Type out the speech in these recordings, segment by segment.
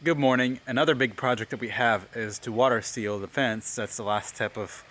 Good morning. Another big project that we have is to water seal the fence. That's the last step of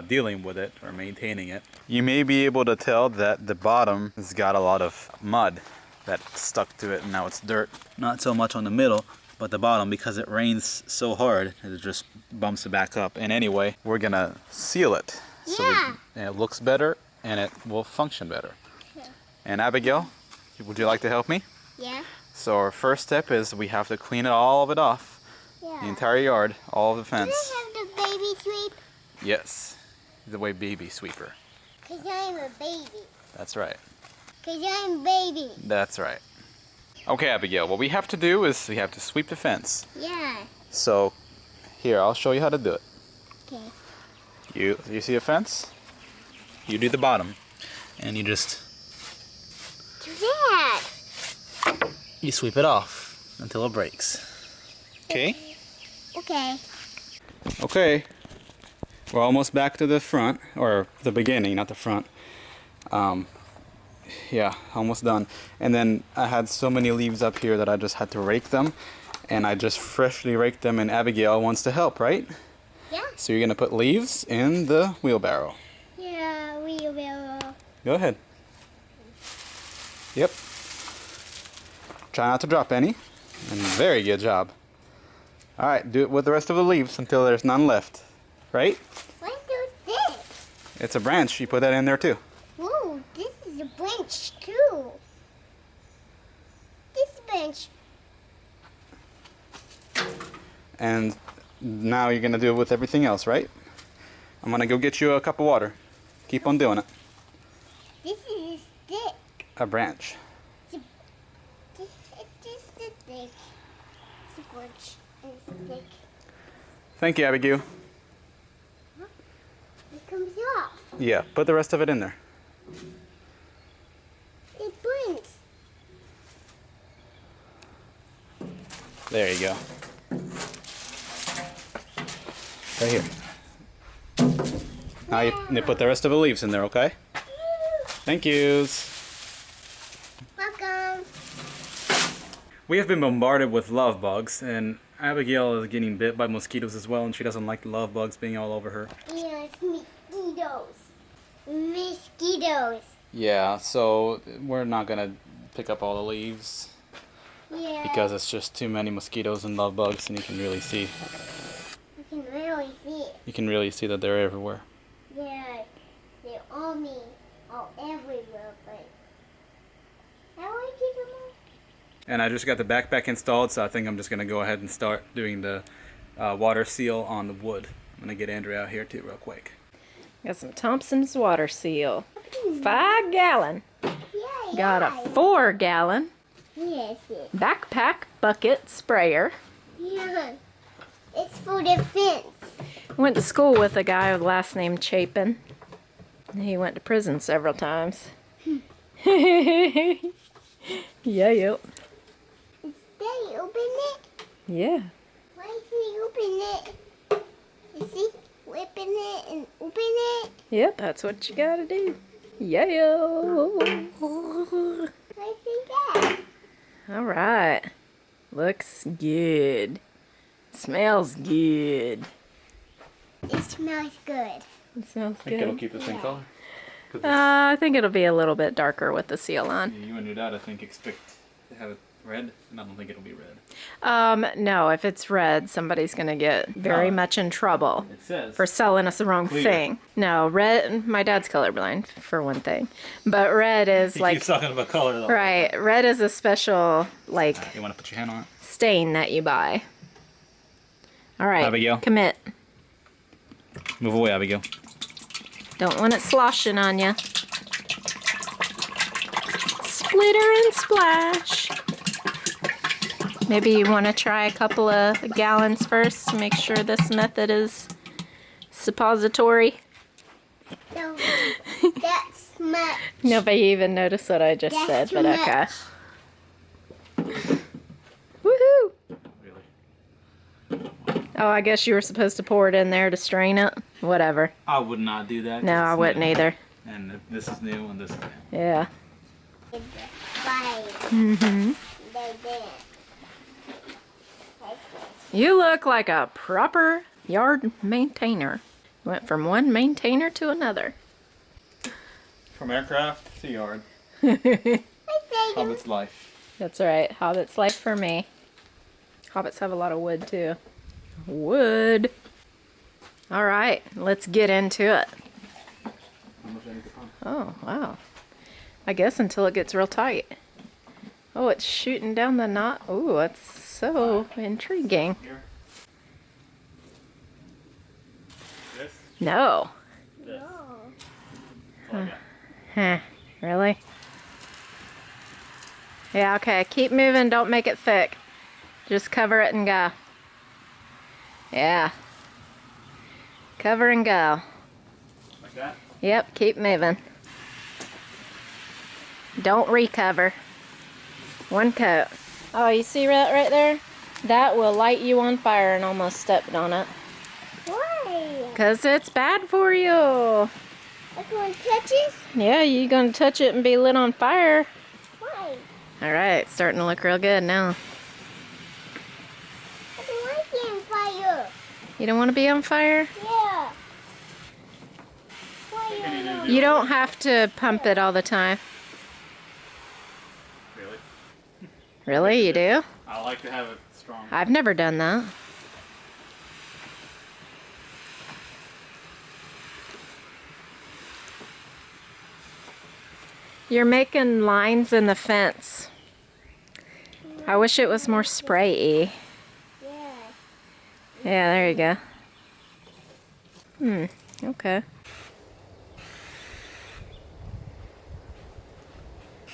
dealing with it or maintaining it. You may be able to tell that the bottom has got a lot of mud that stuck to it and now it's dirt. Not so much on the middle, but the bottom, because it rains so hard, it just bumps it back up. And anyway, we're gonna seal it so it looks better and it will function better. Yeah. And Abigail, would you like to help me? Yeah. So our first step is we have to clean all of it off. Yeah. The entire yard, all of the fence. Do I have the baby sweep? Yes. The way baby sweeper. Because I'm a baby. That's right. Because I'm a baby. That's right. Okay, Abigail, what we have to do is we have to sweep the fence. Yeah. So, here, I'll show you how to do it. Okay. You see a fence? You do the bottom. And you just... Do that. You sweep it off until it breaks. Okay? Okay. Okay. We're almost back to the front, or the beginning, not the front. Yeah, almost done. And then I had so many leaves up here that I just had to rake them. And I just freshly raked them, and Abigail wants to help, right? Yeah. So you're gonna put leaves in the wheelbarrow. Yeah, wheelbarrow. Go ahead. Yep. Try not to drop any. And very good job. Alright, do it with the rest of the leaves until there's none left. Right? What is this? It's a branch. You put that in there too. Whoa, this is a branch too. This bench. And now you're going to do it with everything else, right? I'm going to go get you a cup of water. Keep on doing it. This is a stick. A branch. It's just a stick. It's a branch and a stick. Thank you, Abigail. It comes off. Yeah, put the rest of it in there. It burns. There you go. Right here. Now you put the rest of the leaves in there, okay? Thank yous. Welcome. We have been bombarded with love bugs, and Abigail is getting bit by mosquitoes as well, and she doesn't like the love bugs being all over her. Yeah, it's mosquitoes. Mosquitoes. Yeah, so we're not gonna pick up all the leaves. Yeah. Because it's just too many mosquitoes and love bugs, and you can really see. You can really see it. You can really see that they're everywhere. Yeah, they're all me, all everywhere, but how do I keep them all? And I just got the backpack installed, so I think I'm just gonna go ahead and start doing the water seal on the wood. I'm gonna get Andrea out here too real quick. Got some Thompson's water seal. 5 gallon. Yeah, Got a 4 gallon Yes, backpack bucket sprayer. yeah. It's for the fence. Went to school with a guy with the last name Chapin. He went to prison several times. Yeah, yep. Is Daddy open it? Yeah. Why is he open it? Is he whipping it and open it? Yep, that's what you gotta do. Yeah. Why is he that? All right. Looks good. Smells good. It smells good. It smells Think it'll good. keep the same color? I think it'll be a little bit darker with the seal on. You and your dad, I think, expect to have it red, and I don't think it'll be red. No, if it's red, somebody's gonna get very much in trouble It says. for selling us the wrong Clear. thing. No, red, my dad's colorblind, for one thing. But red is He like, keeps talking about color though. right, red is a special, like, You want to put your hand on it? stain that you buy. All right, Abigail. commit. Move away, Abigail. Don't want it sloshing on you. Splitter and splash. Maybe you want to try a couple of gallons first to make sure this method is suppository. So, that's much. Nobody even noticed what I just said, That's but too okay. much. Woohoo! Really? Oh, I guess you were supposed to pour it in there to strain it. Whatever. I would not do that. No, I wouldn't either. And this is new, and this is new. Yeah. Bye. Mm-hmm. They did. I You look like a proper yard maintainer. Went from one maintainer to another. From aircraft to yard. I Hobbit's life. That's right. Hobbit's life for me. Hobbits have a lot of wood too. Wood. All right, let's get into it. Oh, wow. I guess until it gets real tight. Oh, it's shooting down the knot. Oh, that's so intriguing. Here. This? No. This. No. Huh. Really? Yeah, okay. Keep moving. Don't make it thick. Just cover it and go. Yeah. Cover and go. Like that? Yep, keep moving. Don't recover. One coat. Oh, you see that right there? That will light you on fire, and almost stepped on it. Why? Because it's bad for you. I can touch it? Yeah, you gonna touch it and be lit on fire. Why? All right, it's starting to look real good now. I don't like it on fire. You don't want to be on fire? Yeah. Why You don't have to pump it all the time. Really? Really, you do? I like to have it strong. I've never done that. You're making lines in the fence. I wish it was more spray-y. Yeah. Yeah, there you go. Okay.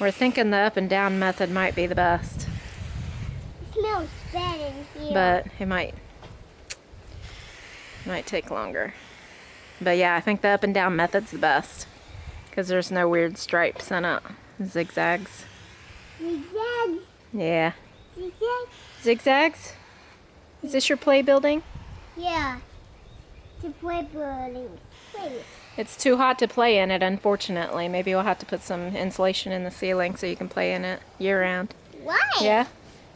We're thinking the up and down method might be the best, It smells bad in here. but it might take longer. But yeah, I think the up and down method's the best because there's no weird stripes in it. Zigzags. Zigzags. Yeah. Zigzags. Zigzags? Is this your play building? Yeah. To play bowling. Wait. It's too hot to play in it, unfortunately. Maybe we'll have to put some insulation in the ceiling so you can play in it year round. Why? Yeah?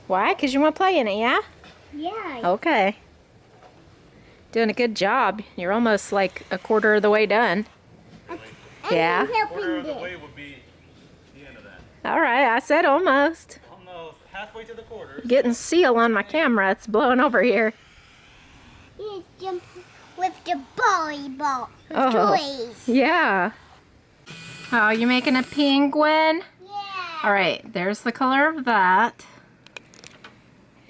Why? Because you want to play in it, yeah? Yeah. Okay. Doing a good job. You're almost like a quarter of the way done. Yeah. I'm helping Quarter of the this. way would be the end of that. All right, I said almost. Almost halfway to the quarter. Getting seal on my camera. It's blowing over here. He's jumping with the volleyball. Oh. Toys. Yeah. Oh, you're making a penguin? Yeah. All right, there's the color of that.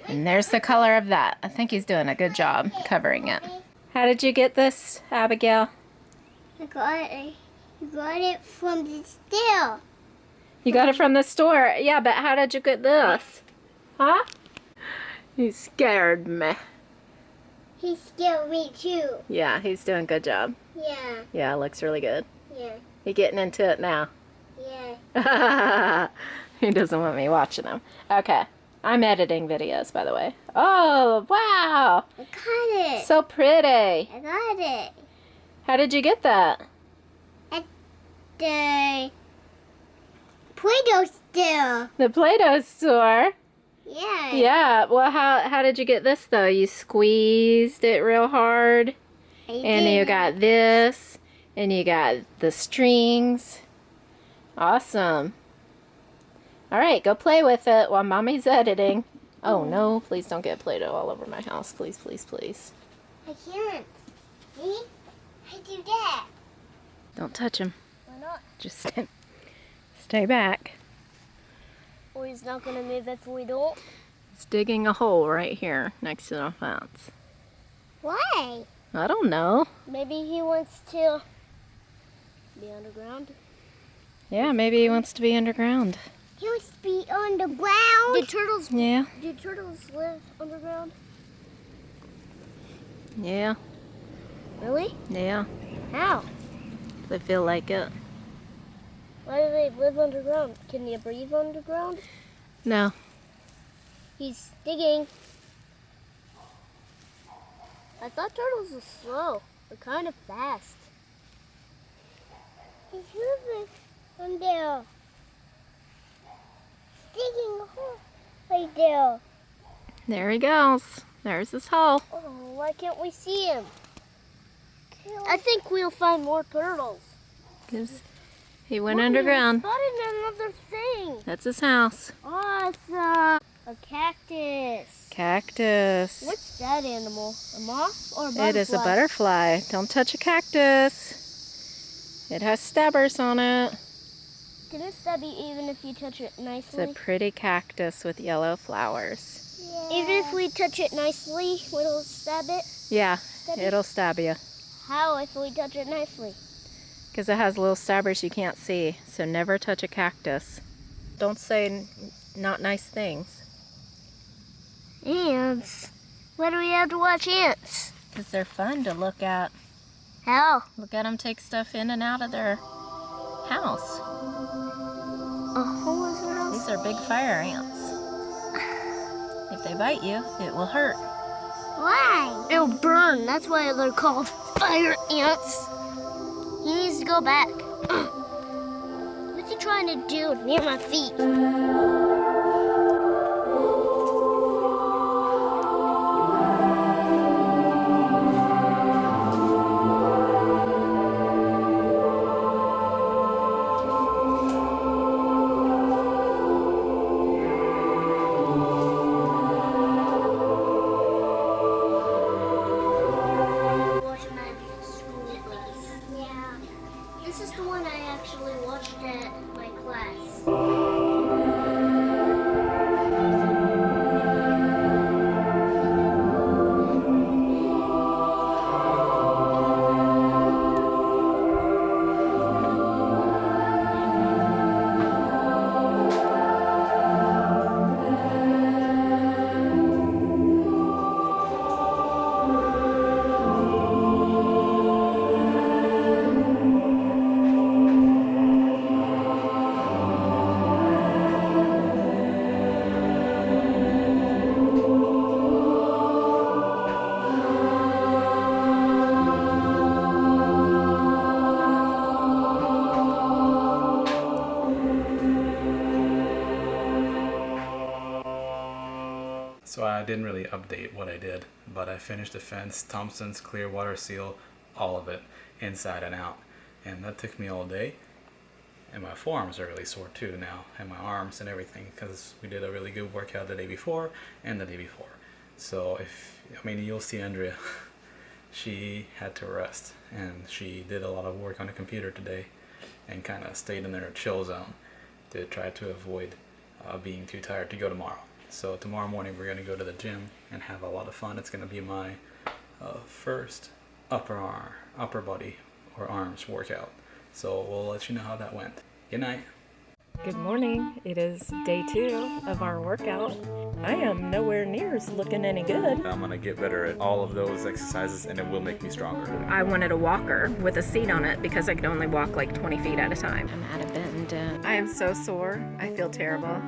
And there's the color of that. I think he's doing a good job covering it. How did you get this, Abigail? I got it from the store. You got it from the store. Yeah, but how did you get this? Huh? You scared me. He scared me too. Yeah, he's doing a good job. Yeah. Yeah, it looks really good. Yeah. You're getting into it now. Yeah. He doesn't want me watching him. Okay. I'm editing videos, by the way. Oh, wow. I got it. So pretty. I got it. How did you get that? At the Play-Doh store. The Play-Doh store. Yeah. Yeah. Well, how did you get this, though? You squeezed it real hard. And you got this. And you got the strings. Awesome. All right, go play with it while Mommy's editing. Oh, no. Please don't get Play-Doh all over my house. Please, please, please. I can't. See? I do that. Don't touch him. Why not? Just stay back. Oh, he's not going to move if we don't. It's digging a hole right here next to the fence. Why? I don't know. Maybe he wants to be underground. Yeah, maybe he wants to be underground. He wants to be on the ground. Do turtles live underground? Yeah. Really? Yeah. How? They feel like it. Why do they live underground? Can they breathe underground? No. He's digging. I thought turtles were slow. They're kind of fast. He's moving on there. He's digging a hole right there. There he goes. There's his hole. Oh, why can't we see him? I think we'll find more turtles. Because he went underground. Spotted another thing. That's his house. Awesome. A cactus. Cactus. What's that animal? A moth or a butterfly? It is a butterfly. Don't touch a cactus. It has stabbers on it. Can it stab you even if you touch it nicely? It's a pretty cactus with yellow flowers. Yeah. Even if we touch it nicely, will it stab it? Yeah, it'll stab you. How if we touch it nicely? Because it has little stabbers you can't see. So never touch a cactus. Don't say not nice things. Ants? Why do we have to watch ants? Because they're fun to look at. How? Look at them take stuff in and out of their house. A hole in their house? These are big fire ants. If they bite you, it will hurt. Why? It'll burn. That's why they're called fire ants. He needs to go back. What's he trying to do near my feet? So I didn't really update what I did, but I finished the fence, Thompson's clear water seal, all of it, inside and out. And that took me all day. And my forearms are really sore too now, and my arms and everything, because we did a really good workout the day before and the day before. So you'll see Andrea. She had to rest, and she did a lot of work on the computer today and kind of stayed in her chill zone to try to avoid being too tired to go tomorrow. So tomorrow morning we're going to go to the gym and have a lot of fun. It's going to be my first upper body or arms workout. So we'll let you know how that went. Good night. Good morning. It is day 2 of our workout. I am nowhere near looking any good. I'm going to get better at all of those exercises, and it will make me stronger. I wanted a walker with a seat on it because I could only walk like 20 feet at a time. I'm at a bend. I am so sore. I feel terrible.